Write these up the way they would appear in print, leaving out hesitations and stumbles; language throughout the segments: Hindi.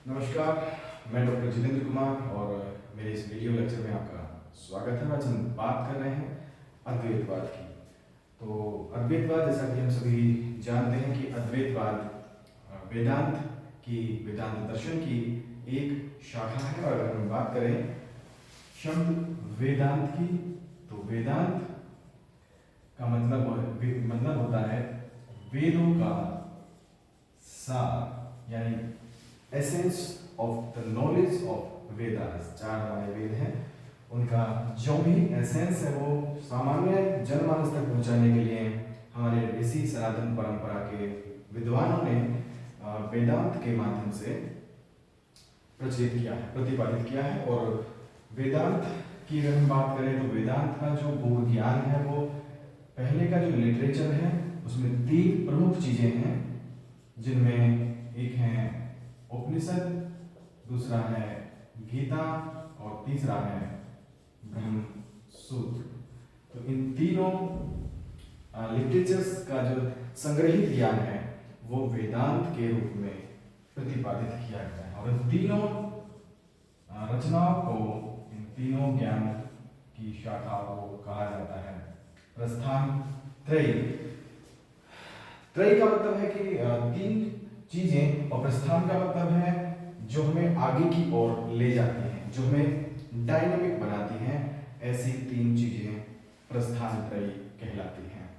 नमस्कार, मैं डॉक्टर जितेंद्र कुमार और मेरे इस वीडियो लेक्चर में आपका स्वागत है। आज हम बात कर रहे हैं अद्वैतवाद की। तो अद्वैतवाद, जैसा कि हम सभी जानते हैं कि अद्वैतवाद वेदांत दर्शन की एक शाखा है। और अगर हम बात करें शब्द वेदांत की, तो वेदांत का मतलब होता है वेदों का सार, यानी essence of the knowledge of Vedas. 4 हमारे वेद हैं, उनका जो भी एसेंस है वो सामान्य जनमानस तक पहुंचाने के लिए हमारे ऋषि सनातन परंपरा के विद्वानों ने वेदांत के माध्यम से प्रचलित किया है, प्रतिपादित किया है। और वेदांत की अगर हम बात करें तो वेदांत का जो पूर्ण ज्ञान है, वो पहले का जो लिटरेचर है उसमें 3 प्रमुख चीजें हैं, जिनमें एक है उपनिषद, दूसरा है गीता और तीसरा है ब्रह्म सूत्र। तो इन तीनों लिटरेचर्स का जो संग्रहित ज्ञान है वो वेदांत के रूप में प्रतिपादित किया गया है। और इन तीनों रचनाओं को, इन तीनों ज्ञान की शाखाओं को कहा जाता है प्रस्थान त्रयी। त्रयी का मतलब है कि 3 चीजें, और प्रस्थान का मतलब है जो हमें आगे की ओर ले जाती हैं, जो हमें डायनामिक बनाती हैं। ऐसी 3 चीजें प्रस्थान त्रयी कहलाती हैं।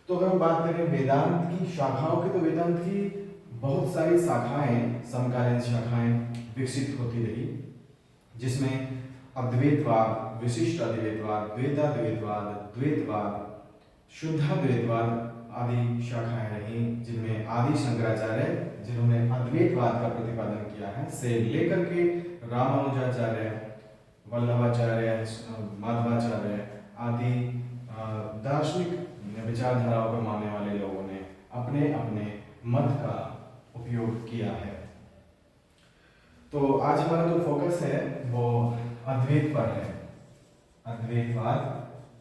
तो अगर हम बात करें वेदांत की शाखाओं की, तो वेदांत की बहुत सारी शाखाएं, समकालीन शाखाएं विकसित होती रही, जिसमें अद्वैतवाद, विशिष्ट अद्वैतवाद, वेदाद्वैतवाद, द्वैतवाद, शुद्धाद्वैतवाद आदि शाखाएं रही, जिनमें आदि शंकराचार्य, जिन्होंने अद्वैतवाद का प्रतिपादन किया है, से लेकर के रामानुजाचार्य, वल्लभाचार्य, माधवाचार्य आदि दार्शनिक विचारधाराओं को मानने वाले लोगों ने अपने अपने मत का उपयोग किया है। तो आज हमारा जो फोकस है वो अद्वैत पर है। अद्वैतवाद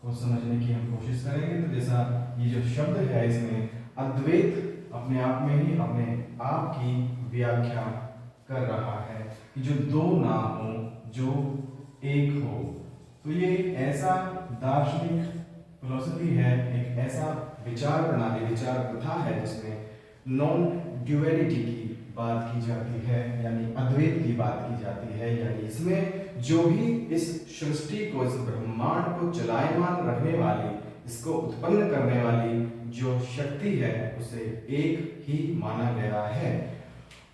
को समझने की हम कोशिश करेंगे। तो जैसा ये जो शब्द है, इसमें अद्वैत अपने आप में ही अपने आप की व्याख्या कर रहा है कि जो 2 ना हो, जो एक हो। तो ये एक ऐसा दार्शनिक फिलॉसफी है, एक ऐसा विचार प्रणाली, विचार प्रथा है, जिसमें नॉन ड्यूअलिटी की बात की जाती है, यानी अद्वैत की बात की जाती है। यानी इसमें जो भी इस सृष्टि को, इस ब्रह्मांड को चलायमान रखने वाली, इसको उत्पन्न करने वाली जो शक्ति है, उसे एक ही माना गया है।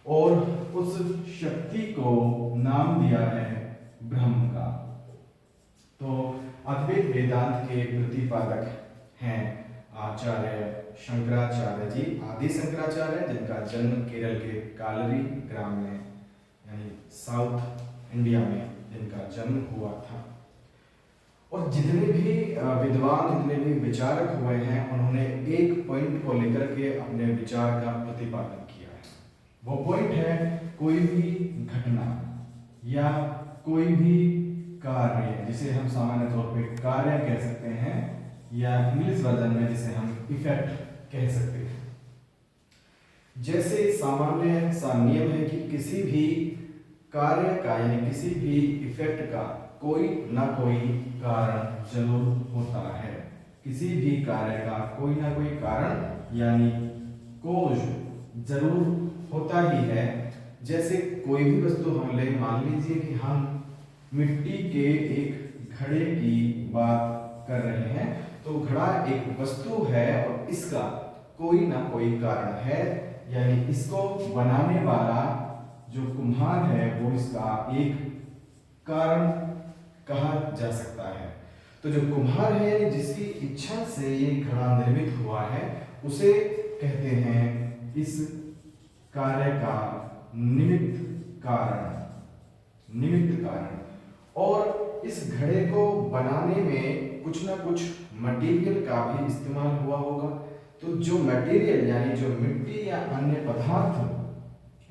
और उस शक्ति को नाम दिया है ब्रह्म का। तो अद्वैत वेदांत के प्रतिपादक हैं आचार्य शंकराचार्य जी, आदि शंकराचार्य, जिनका जन्म केरल के कालरी ग्राम में, यानी साउथ इंडिया में जिनका जन्म हुआ था। और जितने भी विद्वान, जितने भी विचारक हुए हैं, उन्होंने एक पॉइंट को लेकर के अपने विचार का प्रतिपादन किया है। वो पॉइंट है कोई भी घटना या कोई भी कार्य, जिसे हम सामान्य तौर पे कार्य कह सकते हैं, या इंग्लिश वर्जन में जिसे हम इफेक्ट कह सकते हैं। जैसे सामान्य सा नियम है कि किसी भी कार्य का, यानी किसी भी इफेक्ट का कोई ना कोई कारण जरूर होता है। किसी भी कार्य का कोई ना कोई कारण, यानी कोज, जरूर होता ही है। जैसे कोई भी वस्तु हम ले, मान लीजिए कि हम मिट्टी के एक घड़े की बात कर रहे हैं, तो घड़ा एक वस्तु है और इसका कोई ना कोई कारण है, यानी इसको बनाने वाला जो कुम्हार है वो इसका एक कारण कहा जा सकता है। तो जो कुम्हार है, जिसकी इच्छा से ये घड़ा निर्मित हुआ है, उसे कहते हैं इस कार्य का निमित्त कारण। निमित्त कारण। और इस घड़े को बनाने में कुछ ना कुछ मटेरियल का भी इस्तेमाल हुआ होगा। तो जो मटेरियल, यानी जो मिट्टी या अन्य पदार्थ,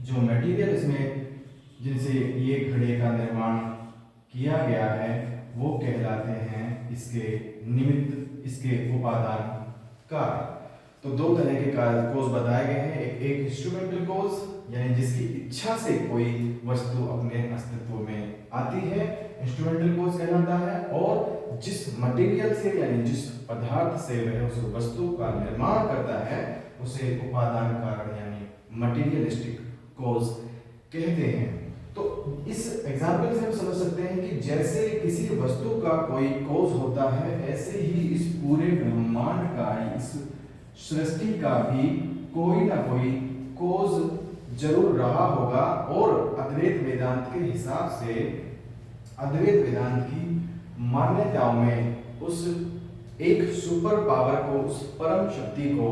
जो मटेरियल इसमें जिनसे ये घड़े का निर्माण किया गया है, वो कहलाते हैं इसके निमित्त, इसके उपादान कारक। तो 2 तरह के कोष बताए गए हैं, एक एक इंस्ट्रूमेंटल कॉज यानी जिसकी इच्छा से कोई वस्तु अपने अस्तित्व में आती है, इंस्ट्रूमेंटल कॉज कहलाता है। और जिस मटेरियल से यानी जिस पदार्थ से वह उस वस्तु का निर्माण करता है उसे उपादान कारण यानी मटेरियलिस्टिक कॉज कहते हैं। तो इस एग्जाम्पल से हम समझ सकते हैं कि जैसे किसी वस्तु का कोई कॉज होता है, ऐसे ही इस पूरे ब्रह्मांड का, इस सृष्टि का भी कोई ना कोई कॉज जरूर रहा होगा। और अद्वैत वेदांत के हिसाब से, अद्वैत वेदांत की मान्यताओं में उस एक सुपर पावर को, उस परम शक्ति को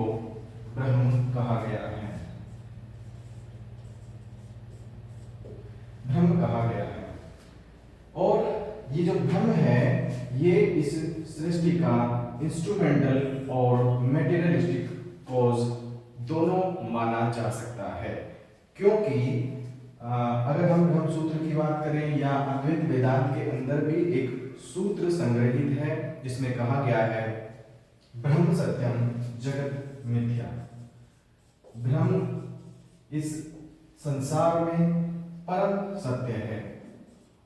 ब्रह्म कहा गया है, ब्रह्म कहा गया है। और ये जो ब्रह्म है ये इस सृष्टि का इंस्ट्रूमेंटल और मटेरियलिस्टिक कॉज दोनों माना जा सकता है। क्योंकि अगर हम ब्रह्म सूत्र की बात करें या अद्वैत वेदांत के अंदर भी एक सूत्र संग्रहित है जिसमें कहा गया है ब्रह्म सत्यम जगत मिथ्या। ब्रह्म इस संसार में परम सत्य है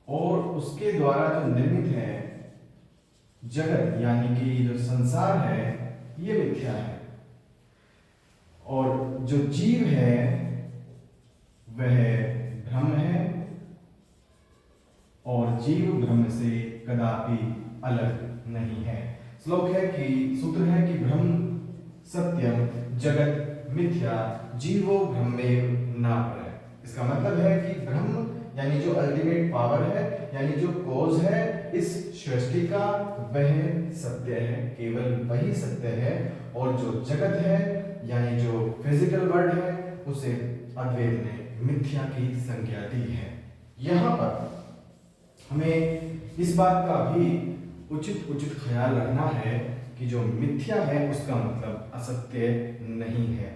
और उसके द्वारा जो निर्मित है जगत यानी कि जो संसार है ये मिथ्या है। और जो जीव है वह ब्रह्म है और जीव ब्रह्म से कदापि अलग नहीं है। श्लोक है कि सूत्र है कि ब्रह्म सत्यम जगत मिथ्या जीवो ब्रह्मेव नापरः। इसका मतलब है कि ब्रह्म यानी जो अल्टीमेट पावर है, यानी जो कॉज है इस सृष्टि का, वह सत्य है, केवल वही सत्य है। और जो जगत है यानी जो फिजिकल वर्ल्ड है उसे अद्वैत ने मिथ्या की संज्ञा दी है। यहाँ पर हमें इस बात का भी उचित ख्याल रखना है कि जो मिथ्या है उसका मतलब असत्य नहीं है,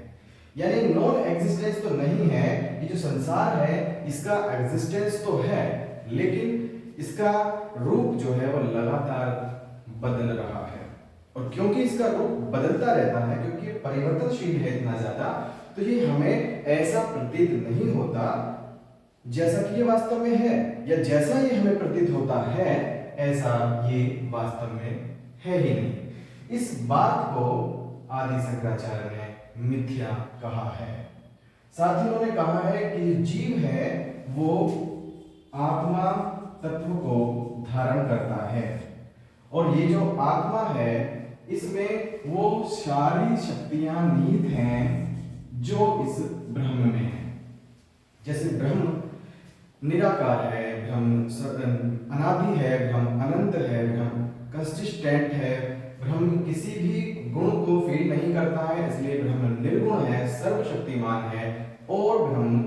यानी नॉन एग्जिस्टेंस तो नहीं है। ये जो संसार है इसका एग्जिस्टेंस तो है लेकिन इसका रूप जो है वो लगातार बदल रहा है। और क्योंकि इसका रूप बदलता रहता है, क्योंकि परिवर्तनशील है इतना ज्यादा, तो ये हमें ऐसा प्रतीत नहीं होता जैसा कि ये वास्तव में है, या जैसा ये हमें प्रतीत होता है ऐसा ये वास्तव में है ही नहीं। इस बात को आदि शंकराचार्य ने मिथ्या कहा है। साथ ही उन्होंने कहा है कि जीव है वो आत्मा तत्व को धारण करता है और ये जो आत्मा है इसमें वो सारी शक्तियां निहित हैं जो इस ब्रह्म में है। जैसे ब्रह्म निराकार है, ब्रह्म अनादि है, ब्रह्म अनंत है, ब्रह्म कंसिस्टेंट है, ब्रह्म किसी भी गुण को फील नहीं करता है, इसलिए ब्रह्म निर्गुण है, सर्वशक्तिमान है और ब्रह्म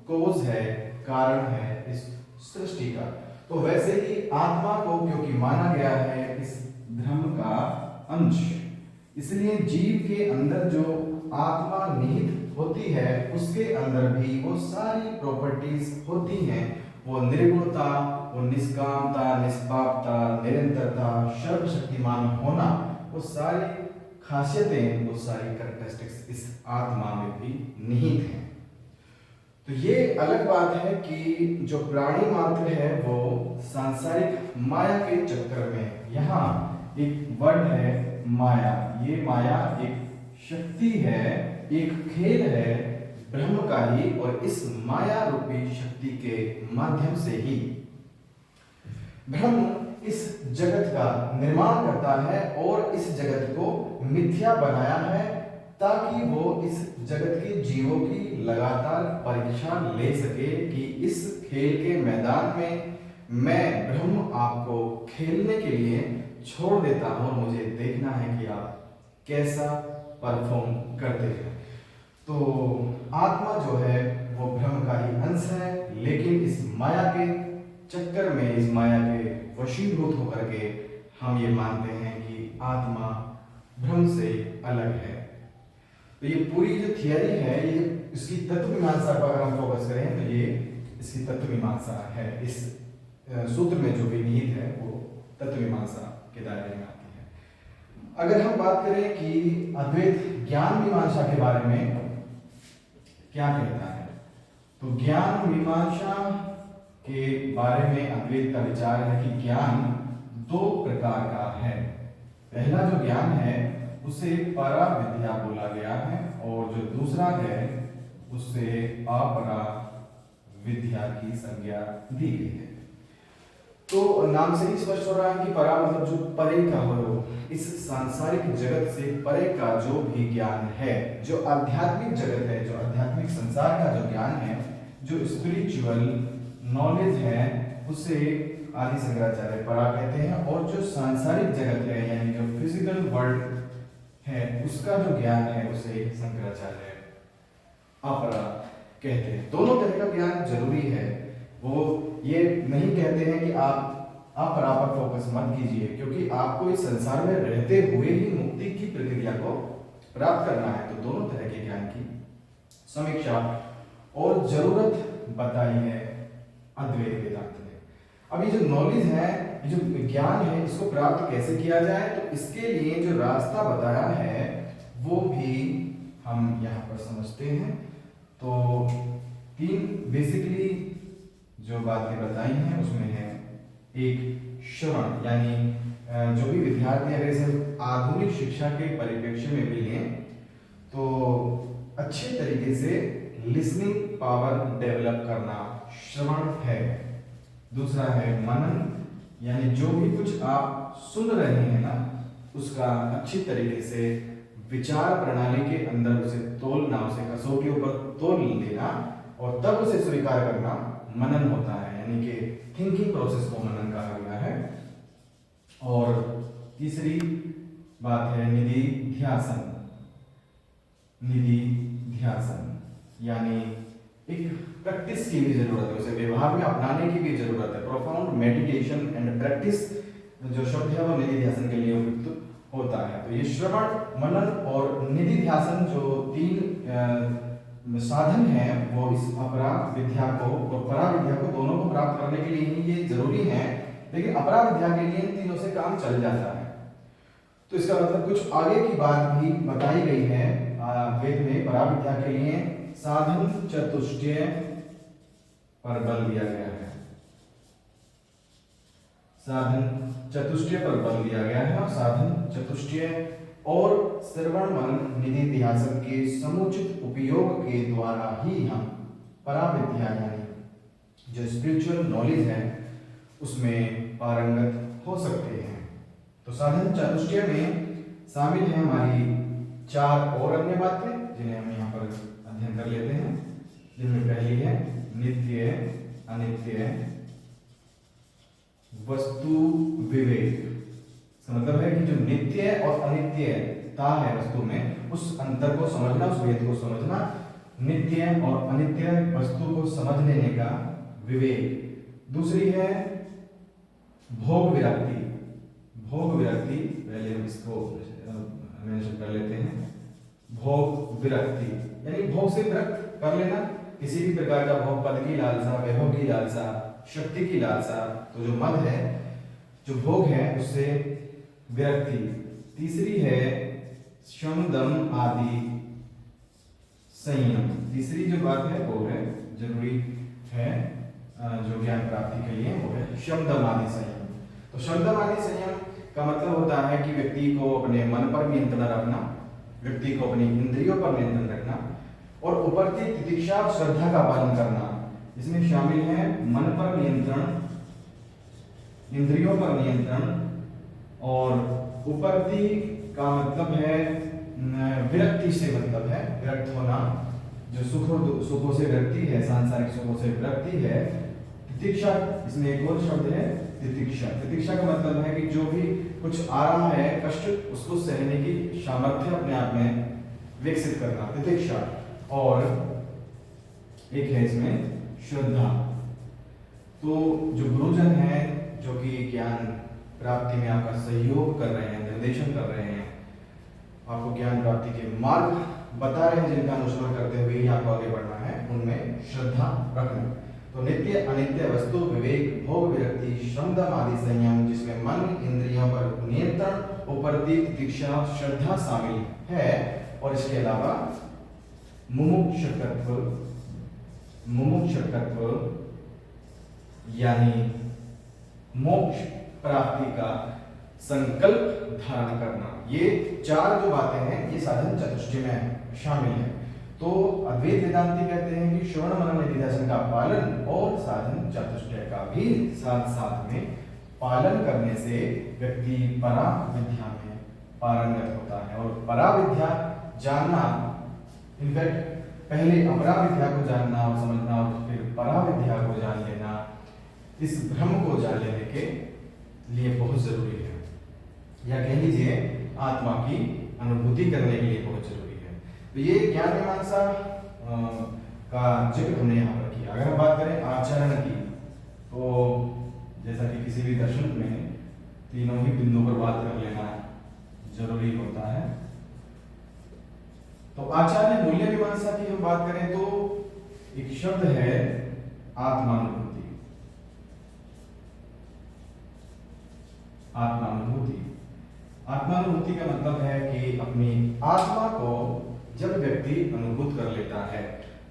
कोज है, कारण है इस सृष्टि का। तो वैसे ही आत्मा को क्योंकि माना गया है इस ब्रह्म का अंश, इसलिए जीव के अंदर जो आत्मा निहित होती है उसके अंदर भी वो सारी प्रॉपर्टीज होती हैं। वो निर्गुणता, वो निष्कामता, निष्पापता, निरंतरता, सर्वशक्तिमान होना, वो सारी खासियतें, वो सारी कैरेक्टरिस्टिक्स इस आत्मा में भी निहित हैं। तो ये अलग बात है कि जो प्राणी मात्र है वो सांसारिक माया के चक्कर में, यहाँ एक वर्ड है माया, ये माया एक शक्ति है, एक खेल है ब्रह्म का ही, और इस माया रूपी शक्ति के माध्यम से ही ब्रह्म इस जगत का निर्माण करता है और इस जगत को मिथ्या बनाया है ताकि वो इस जगत के जीवों की लगातार परीक्षा ले सके कि इस खेल के मैदान में मैं ब्रह्म आपको खेलने के लिए छोड़ देता हूं और मुझे देखना है कि आप कैसा परफॉर्म करते हैं। तो आत्मा जो है वो ब्रह्म का ही अंश है, लेकिन इस माया के चक्कर में, इस माया के वशीभूत होकर के हम ये मानते हैं कि आत्मा ब्रह्म से अलग है। तो ये पूरी जो थियरी है, ये इसकी तत्व मीमांसा पर अगर हम फोकस करें तो ये इसकी तत्व मीमांसा है। इस सूत्र में जो भी निहित है वो तत्व मीमांसा के दायरे में आती है। अगर हम बात करें कि अद्वैत ज्ञान मीमांसा के बारे में, क्या कहता है। तो ज्ञान मीमांसा के बारे में अद्वैत का विचार है कि ज्ञान दो प्रकार का है। पहला जो ज्ञान है उसे परा विद्या बोला गया है और जो दूसरा है उसे अपरा विद्या की संज्ञा दी गई है। तो नाम से ही स्पष्ट हो रहा है कि परा मतलब जो परे का हो, इस सांसारिक जगत से परे का जो भी ज्ञान है, जो आध्यात्मिक जगत है, जो आध्यात्मिक संसार का जो ज्ञान है, जो स्पिरिचुअल नॉलेज है, उसे आदि शंकराचार्य परा कहते हैं। और जो सांसारिक जगत है यानी जो फिजिकल वर्ल्ड है उसका जो ज्ञान है उसे शंकराचार्य अपरा कहते हैं। दोनों तरह का ज्ञान जरूरी है। वो ये नहीं कहते हैं कि आप अपरा पर फोकस मत कीजिए, क्योंकि आपको इस संसार में रहते हुए ही मुक्ति की प्रक्रिया को प्राप्त करना है। तो दोनों तरह के ज्ञान की समीक्षा और जरूरत बताई है अद्वैत वेदांत ने। अब ये जो नॉलेज है, ये जो ज्ञान है, इसको प्राप्त कैसे किया जाए, तो इसके लिए जो रास्ता बताया है वो भी हम यहाँ पर समझते हैं। तो तीन बेसिकली जो बातें बताई हैं उसमें है एक श्रवण, यानी जो भी विद्यार्थी अगर इसे आधुनिक शिक्षा के परिप्रेक्ष्य में भी लें तो अच्छे तरीके से लिसनिंग पावर डेवलप करना श्रवण है। दूसरा है मनन, यानी जो भी कुछ आप सुन रहे हैं ना उसका अच्छी तरीके से विचार प्रणाली के अंदर उसे तोलना, उसे कसौटियों पर तोल देना और तब उसे स्वीकार करना मनन होता है, यानी कि थिंकिंग प्रोसेस को मनन कहा गया है। और तीसरी बात है निधिध्यासन। निधिध्यासन यानी एक प्रैक्टिस की भी जरूरत है, उसे व्यवहार में अपनाने की भी जरूरत है। प्रोफाउंड मेडिटेशन एंड प्रैक्टिस जो शब्द है वो निधिध्यासन के लिए उपयुक्त होता है। तो ये श्रवण, मनन और निधिध्यासन जो तीन साधन हैं वो इस अपरा विद्या को और परा विद्या को दोनों को प्राप्त करने के लिए ही ये जरूरी है। लेकिन अपरा विद्या के लिए इन तीनों से काम चल जाता है। तो इसका मतलब कुछ आगे की बात भी बताई गई है वेद में। परा विद्या के लिए साधन चतुष्टय पर बल दिया गया है। साधन चतुष्टय पर बल दिया गया है और साधन चतुष्टय और श्रवण मनन निधिध्यासन के समुचित उपयोग के द्वारा ही हम पराविद्या यानी जो स्पिरिचुअल नॉलेज है उसमें पारंगत हो सकते हैं। तो साधन चतुष्टय में शामिल है हमारी चार और अन्य बातें जिन्हें हम यहाँ पर अध्ययन कर लेते हैं। जिनमें पहली है नित्य अनित्य वस्तु विवेक। मतलब है कि जो नित्य और अनित्यता है वस्तु में, उस अंतर को समझना, उस भेद को समझना, नित्य और अनित्य वस्तु को समझ लेने का विवेक। दूसरी है भोग विरक्ति। भोग विरक्ति पहले हम इसको मेंशन कर लेते हैं। भोग विरक्ति यानी भोग से विरक्त कर लेना, किसी भी प्रकार का भोग, पद की लालसा, वैभव की लालसा, शक्ति की लालसा, तो जो मद है, जो भोग है उससे विरक्ति। तीसरी है शम दम आदि संयम। तीसरी जो बात है वो है जरूरी है जो ज्ञान प्राप्ति के लिए, वो है शम दम आदि संयम। तो शम दम आदि संयम का मतलब होता है कि व्यक्ति को अपने मन पर नियंत्रण रखना, व्यक्ति को अपनी इंद्रियों पर नियंत्रण रखना और उपरती तितिक्षा और श्रद्धा का पालन करना। इसमें शामिल है मन पर नियंत्रण, इंद्रियों पर नियंत्रण और उपरती का मतलब है विरक्ति से मतलब है विरक्त होना, जो सुखों से विरक्ति है, सांसारिक सुखों से विरक्ति है। तितिक्षा, इसमें एक और शब्द है तितिक्षा। तितिक्षा का मतलब है कि जो भी कुछ आ रहा है कष्ट, उसको सहने की सामर्थ्य अपने आप में विकसित करना, तितिक्षा। और एक है इसमें श्रद्धा। तो जो गुरुजन है जो कि ज्ञान प्राप्ति में आपका सहयोग कर रहे हैं, निर्देशन कर रहे हैं, आपको ज्ञान प्राप्ति के मार्ग बता रहे हैं, जिनका अनुसरण करते हुए ही आपको आगे बढ़ना है, उनमें श्रद्धा रखना। तो नित्य अनित्य वस्तु विवेक, भोग विरक्ति, श्रम दम आदि संयम, जिसमें मन इंद्रियों पर नियंत्रण, उपरती तितिक्षा, श्रद्धा शामिल है। और इसके अलावा मुमुक्षुत्व, मुमुक्षुत्व यानी मोक्ष प्राप्ति का संकल्प धारण करना। ये चार जो बातें हैं ये साधन चतुष्टय में शामिल है। तो अद्वैत वेदांती कहते हैं कि श्रवण मनन निधिध्यासन का पालन और साधन चतुष्टय का भी साथ साथ में पालन करने से व्यक्ति परा विद्या में पारंगत होता है। और परा विद्या जानना, इनफैक्ट पहले अपरा विद्या को जानना और समझना और फिर परा विद्या को जान लेना, इस ब्रह्म को जान लेने के लिए बहुत जरूरी है, या कह लीजिए आत्मा की अनुभूति करने के लिए बहुत जरूरी है। तो ये ज्ञान मीमांसा का जिक्र हमने यहाँ पर किया। अगर हम बात करें आचरण की, तो जैसा कि किसी भी दर्शन में तीनों ही बिंदुओं पर बात कर लेना जरूरी होता है। तो आचार्य मूल्य मीमांसा की हम बात करें तो एक शब्द है आत्मानुभूति। आत्मानुभूति, आत्मानुभूति का मतलब है कि अपनी आत्मा को जब व्यक्ति अनुभूत कर लेता है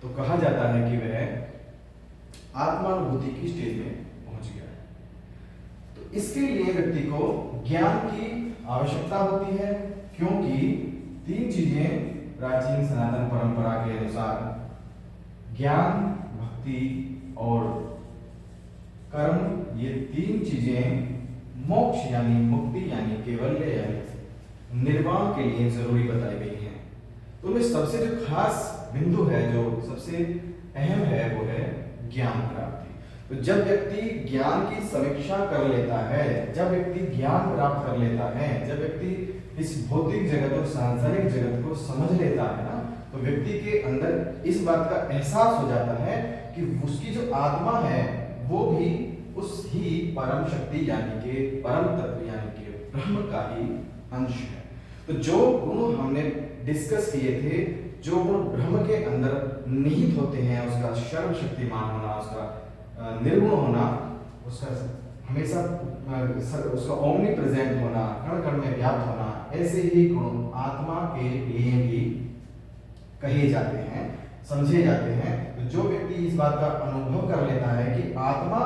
तो कहा जाता है कि वह आत्मानुभूति की स्टेज में पहुंच गया है। तो इसके लिए व्यक्ति को ज्ञान की आवश्यकता होती है, क्योंकि तीन चीजें प्राचीन सनातन परंपरा के अनुसार ज्ञान, भक्ति और कर्म, ये तीन चीजें मोक्ष यानी मुक्ति यानी केवल्य यानी निर्वाण के लिए जरूरी बताई गई हैं। तो उनमें सबसे जो खास बिंदु है, जो सबसे अहम है, वो है ज्ञान प्राप्ति। तो जब व्यक्ति ज्ञान की समीक्षा कर लेता है, जब व्यक्ति ज्ञान प्राप्त कर लेता है, जब व्यक्ति इस भौतिक जगत और सांसारिक जगत को समझ लेता है ना, तो व्यक्ति के अंदर इस बात का एहसास हो जाता है कि उसकी जो आत्मा है वो भी उस ही परम शक्ति यानी कि परम तत्व यानी कि ब्रह्म का ही अंश है। तो जो गुण हमने डिस्कस किए थे, जो गुण ब्रह्म के अंदर निहित होते हैं, उसका सर्वशक्तिमान होना, उसका निर्गुण होना, उसका हमेशा उसका ओमनी प्रेजेंट होना, कण कण में व्याप्त होना, ऐसे ही गुण आत्मा के लिए भी कहे जाते हैं, समझे जाते हैं। तो जो व्यक्ति इस बात का अनुभव कर लेता है कि आत्मा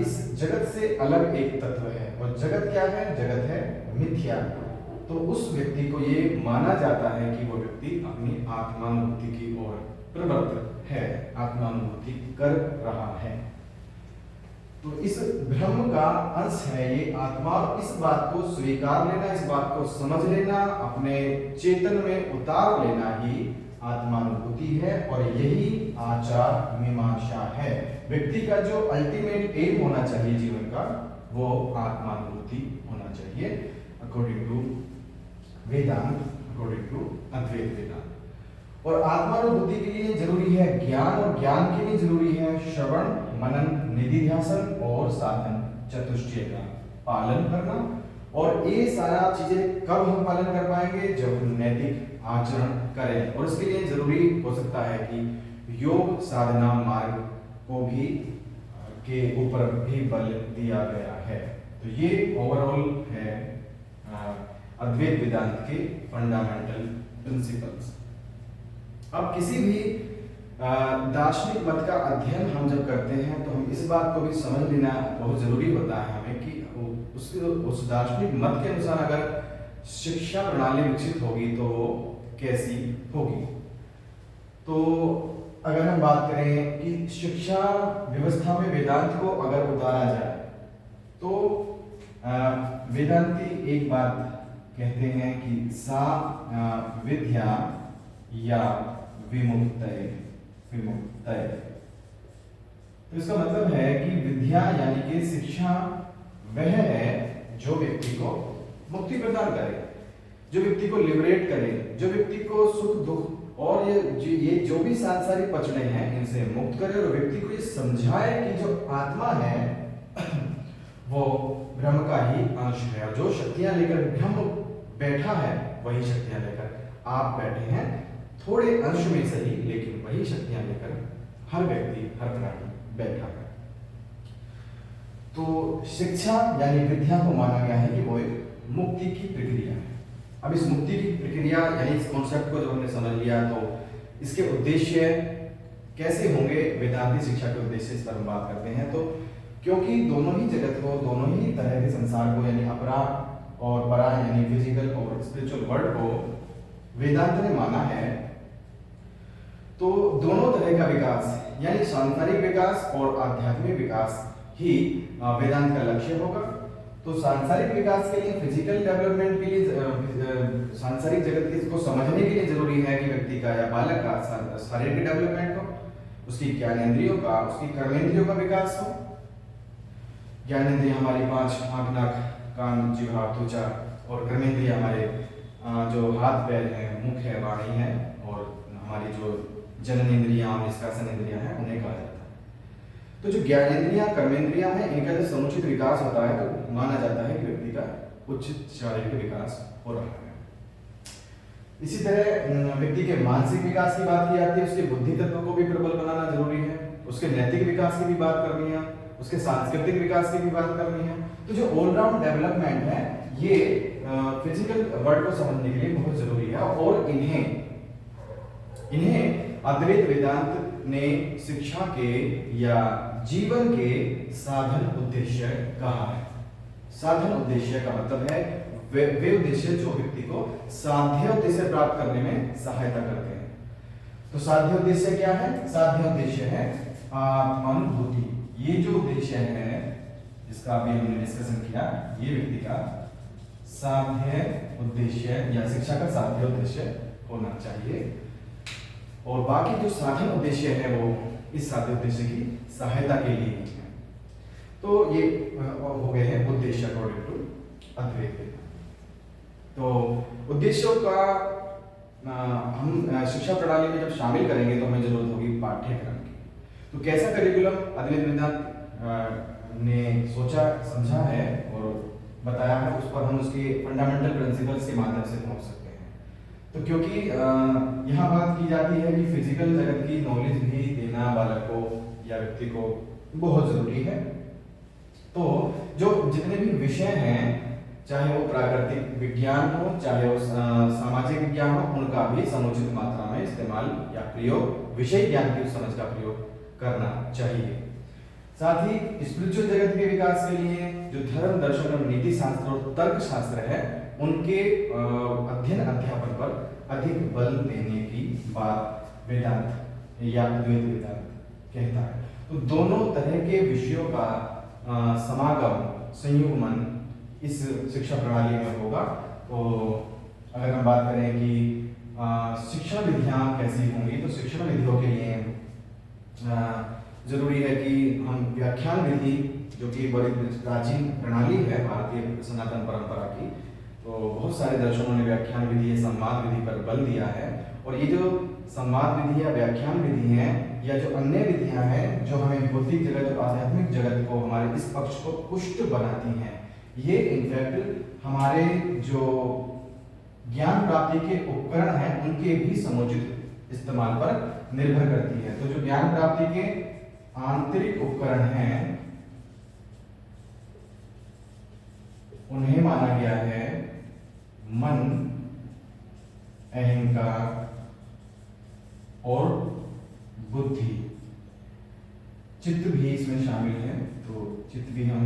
इस जगत से अलग एक तत्व है, और जगत क्या है? जगत है मिथ्या। तो उस व्यक्ति को ये माना जाता है कि वो व्यक्ति अपनी आत्मानुभूति की ओर प्रवृत्त है, आत्मानुभूति कर रहा है। तो इस ब्रह्म का अंश है ये आत्मा। इस बात को स्वीकार लेना, इस बात को समझ लेना, अपने चेतन में उतार लेना ही आत्मानुभूति है, और यही आचार मीमांसा है। व्यक्ति का जो अल्टीमेट एम होना चाहिए जीवन का, वो आत्मानुभूति होना चाहिए, according to Vedanta, according to Advaita Vedanta. और आत्मानुभूति के लिए जरूरी है ज्ञान, और ज्ञान के लिए जरूरी है श्रवण, मनन, निधिध्यासन और साधन चतुष्टय का पालन करना। और ये सारा चीजें कब हम पालन कर पाएंगे? जब हम नैतिक आचरण करें। और इसके लिए जरूरी हो सकता है कि योग साधना मार्ग को भी के ऊपर भी बल दिया गया है। तो ये ओवरऑल है अद्वैत वेदांत के फंडामेंटल प्रिंसिपल्स। अब किसी भी दार्शनिक मत का अध्ययन हम जब करते हैं तो हम इस बात को भी समझ लेना बहुत जरूरी होता है हमें कि उस दार्शनिक मत के अनुसार अगर शिक्षा प्रणाली विकसित होगी तो वो कैसी होगी। तो अगर हम बात करें कि शिक्षा व्यवस्था में वेदांत को अगर उतारा जाए तो वेदांती एक बात कहते हैं कि सा विद्या या विमुक्तये। तो इसका मतलब है कि विद्या यानी कि शिक्षा वह है जो व्यक्ति को मुक्ति प्रदान करे, जो व्यक्ति को लिबरेट करे, जो व्यक्ति को सुख दुख और ये जो भी सांसारिक पचड़े हैं इनसे मुक्त करे, और व्यक्ति को ये समझाए कि जो आत्मा है वो ब्रह्म का ही अंश है, और जो शक्तियां लेकर ब्रह्म बैठा है वही शक्तियां लेकर आप बैठे हैं, थोड़े अंश में सही लेकिन वही शक्तियां लेकर हर व्यक्ति हर प्राणी बैठा है। तो शिक्षा यानी विद्या को माना गया है कि वो एक मुक्ति की प्रक्रिया है। अब इस मुक्ति की प्रक्रिया यानी इस कॉन्सेप्ट को जब हमने समझ लिया तो इसके उद्देश्य कैसे होंगे, वेदांती शिक्षा के उद्देश्य, इस पर हम बात करते हैं। तो क्योंकि दोनों ही जगत को, दोनों ही तरह के संसार को, यानी अपरा और परा यानी फिजिकल और स्पिरिचुअल वर्ल्ड को वेदांत ने माना है, तो दोनों तरह का विकास यानी सांसारिक विकास और आध्यात्मिक विकास ही वेदांत का लक्ष्य होगा। तो सांसारिक विकास के लिए, फिजिकल डेवलपमेंट के लिए, सांसारिक जगत को समझने के लिए जरूरी है कि व्यक्ति का या बालक का शारीरिक डेवलपमेंट हो, उसकी ज्ञानेंद्रियों का, उसकी कर्मेंद्रियों का विकास हो। ज्ञानेंद्रिय हमारी 5 आँख, नाक, कान, जिह्वा, त्वचा, और कर्मेंद्रिय हमारे जो हाथ पैर हैं, मुख है, वाणी है, और हमारी जो जननेंद्रियां और निष्कासन इंद्रियां हैं, उन्हें कहा जाता है। तो जो ज्ञानेंद्रियां, कर्मेंद्रियां हैं, इनका जब समुचित विकास होता है तो माना जाता है कि व्यक्ति का उचित शारीरिक विकास हो रहा है। इसी तरह व्यक्ति के मानसिक विकास की बात की जाती है, उसके बुद्धि तत्व को भी प्रबल बनाना जरूरी है, उसके नैतिक विकास की भी बात करनी है, उसके सांस्कृतिक विकास की भी बात करनी है। तो जो ऑलराउंड डेवलपमेंट है, ये फिजिकल वर्ल्ड को समझने के लिए बहुत जरूरी है, और इन्हें अद्वैत वेदांत ने शिक्षा के या जीवन के साधन उद्देश्य कहा है। साधन उद्देश्य का मतलब है वे उद्देश्य जो व्यक्ति को साध्य उद्देश्य प्राप्त करने में सहायता करते हैं। तो साध्य उद्देश्य क्या है? साध्य उद्देश्य है आत्मानुभूति। ये जो उद्देश्य है, जिसका अभी हमने डिस्कशन किया, ये व्यक्ति का साध्य उद्देश्य या शिक्षा का साध्य उद्देश्य होना चाहिए। और बाकी जो साधन उद्देश्य है वो इस साध्य उद्देश्य की सहायता के लिए है। तो ये हो गए हैं उद्देश्य अकॉर्डिंग टू अद्वैत। तो उद्देश्यों का हम शिक्षा प्रणाली में जब शामिल करेंगे तो हमें जरूरत होगी पाठ्यक्रम की। तो कैसा करिकुलम अद्वैत वेदांत ने सोचा, समझा है और बताया है, उस पर हम उसके फंडामेंटल प्रिंसिपल्स के माध्यम से पहुंच सकते हैं। तो क्योंकि यहाँ बात की जाती है कि फिजिकल जगत की नॉलेज भी देना बालक को या व्यक्ति को बहुत जरूरी है। तो जो जितने भी विषय हैं, चाहे वो प्राकृतिक विज्ञान हो, चाहे वो सामाजिक विज्ञान हो, उनका भी समुचित मात्रा में इस्तेमाल या प्रयोग, विषय ज्ञान की समझ का प्रयोग करना चाहिए। साथ ही स्पिरिचुअल जगत के विकास के लिए जो धर्म, दर्शन और नीति शास्त्र और तर्क शास्त्र है, उनके अध्ययन अध्यापन पर अधिक बल देने की बात वेदांत या अद्वैत वेदांत कहता है। तो दोनों तरह के विषयों का समागम, संयुग्मन इस शिक्षा प्रणाली में होगा। तो अगर हम बात करें कि शिक्षण विधियां कैसी होंगी, तो शिक्षण विधियों के लिए जरूरी है कि हम व्याख्यान विधि, जो कि बड़ी प्राचीन प्रणाली है भारतीय सनातन परंपरा की, तो बहुत सारे दर्शनों ने व्याख्यान विधि, संवाद विधि पर बल दिया है। और ये जो संवाद विधि या व्याख्यान विधि है, या जो अन्य विधियां हैं जो हमें भौतिक जगत और आध्यात्मिक जगत को, हमारे इस पक्ष को पुष्ट बनाती हैं, ये इनफैक्ट हमारे जो ज्ञान प्राप्ति के उपकरण हैं, उनके भी समुचित इस्तेमाल पर निर्भर करती है। तो जो ज्ञान प्राप्ति के आंतरिक उपकरण हैं, उन्हें माना गया है मन, अहंकार और बुद्धि। चित्त भी इसमें शामिल है, तो चित्त भी हम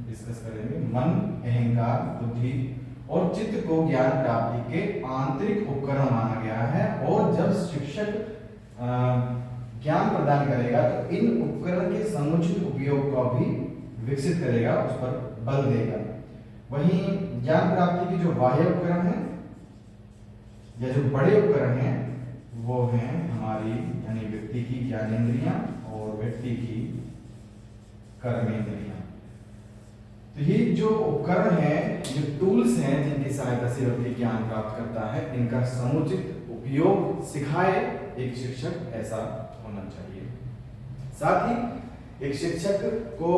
डिस्कस करेंगे। मन, अहंकार, बुद्धि और चित्त को ज्ञान प्राप्ति के आंतरिक उपकरण माना गया है। और जब शिक्षक ज्ञान प्रदान करेगा तो इन उपकरण के समुचित उपयोग को भी विकसित करेगा, उस पर बल देगा। वहीं ज्ञान प्राप्ति के जो बाह्य उपकरण हैं या जो बड़े उपकरण हैं, वो हैं हमारी यानी व्यक्ति की ज्ञानेंद्रियां और व्यक्ति की कर्मेंद्रियां। तो ये जो उपकरण हैं, जो टूल्स हैं, जिनकी सहायता से व्यक्ति ज्ञान प्राप्त करता है, इनका समुचित उपयोग सिखाए एक शिक्षक, ऐसा होना चाहिए। साथ ही एक शिक्षक को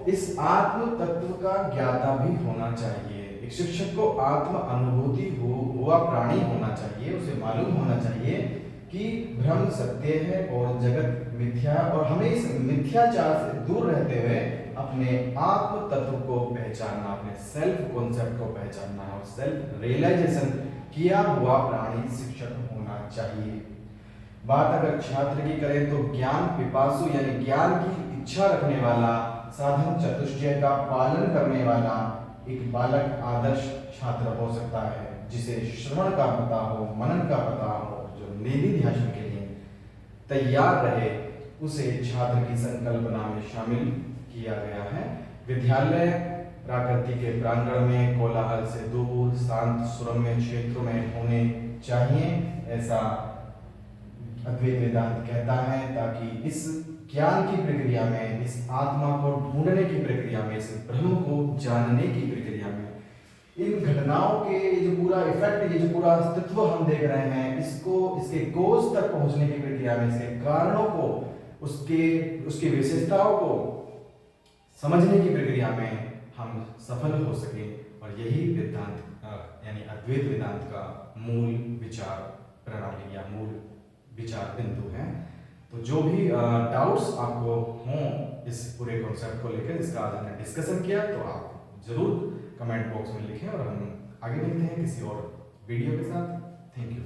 इस आत्म तत्व का ज्ञाता भी होना चाहिए। एक शिक्षक को आत्म अनुभूति हुआ प्राणी होना चाहिए। उसे मालूम होना चाहिए कि ब्रह्म सत्य है और जगत मिथ्या, और हमें इस मिथ्याचार से दूर रहते हुए अपने आत्म तत्व को पहचानना, अपने सेल्फ कॉन्सेप्ट को पहचानना और सेल्फ रियलाइजेशन किया हुआ प्राणी शिक्षक होना चाहिए। बात अगर छात्र की करें तो ज्ञान पिपासु यानी ज्ञान की इच्छा रखने वाला, साधन चतुष्टय का पालन करने वाला एक बालक आदर्श छात्र हो सकता है, जिसे श्रवण का पता हो, मनन का पता हो, जो नेमी ध्यान के लिए तैयार रहे, उसे छात्र की संकल्पना में शामिल किया गया है। विद्यालय प्रकृति के प्रांगण में कोलाहल से दूर शांत सुरम्य क्षेत्र में होने चाहिए, ऐसा अद्वैत वेदांत कहता है, ताकि इस ज्ञान की प्रक्रिया में, इस आत्मा को ढूंढने की प्रक्रिया में, इस ब्रह्म को जानने की प्रक्रिया में, इन घटनाओं के जो पूरा इफेक्ट, ये जो पूरा अस्तित्व हम देख रहे हैं, इसको इसके कोज तक पहुंचने की प्रक्रिया में, इसके कारणों को, उसकी विशेषताओं को समझने की प्रक्रिया में हम सफल हो सके। और यही वेदांत यानी अद्वैत वेदांत का मूल विचार प्रणाली या मूल विचार बिंदु है। तो जो भी डाउट्स आपको हों इस पूरे कॉन्सेप्ट को लेकर, इसका आज हमने डिस्कशन किया, तो आप जरूर कमेंट बॉक्स में लिखें और हम आगे मिलते हैं किसी और वीडियो के साथ। Thank you.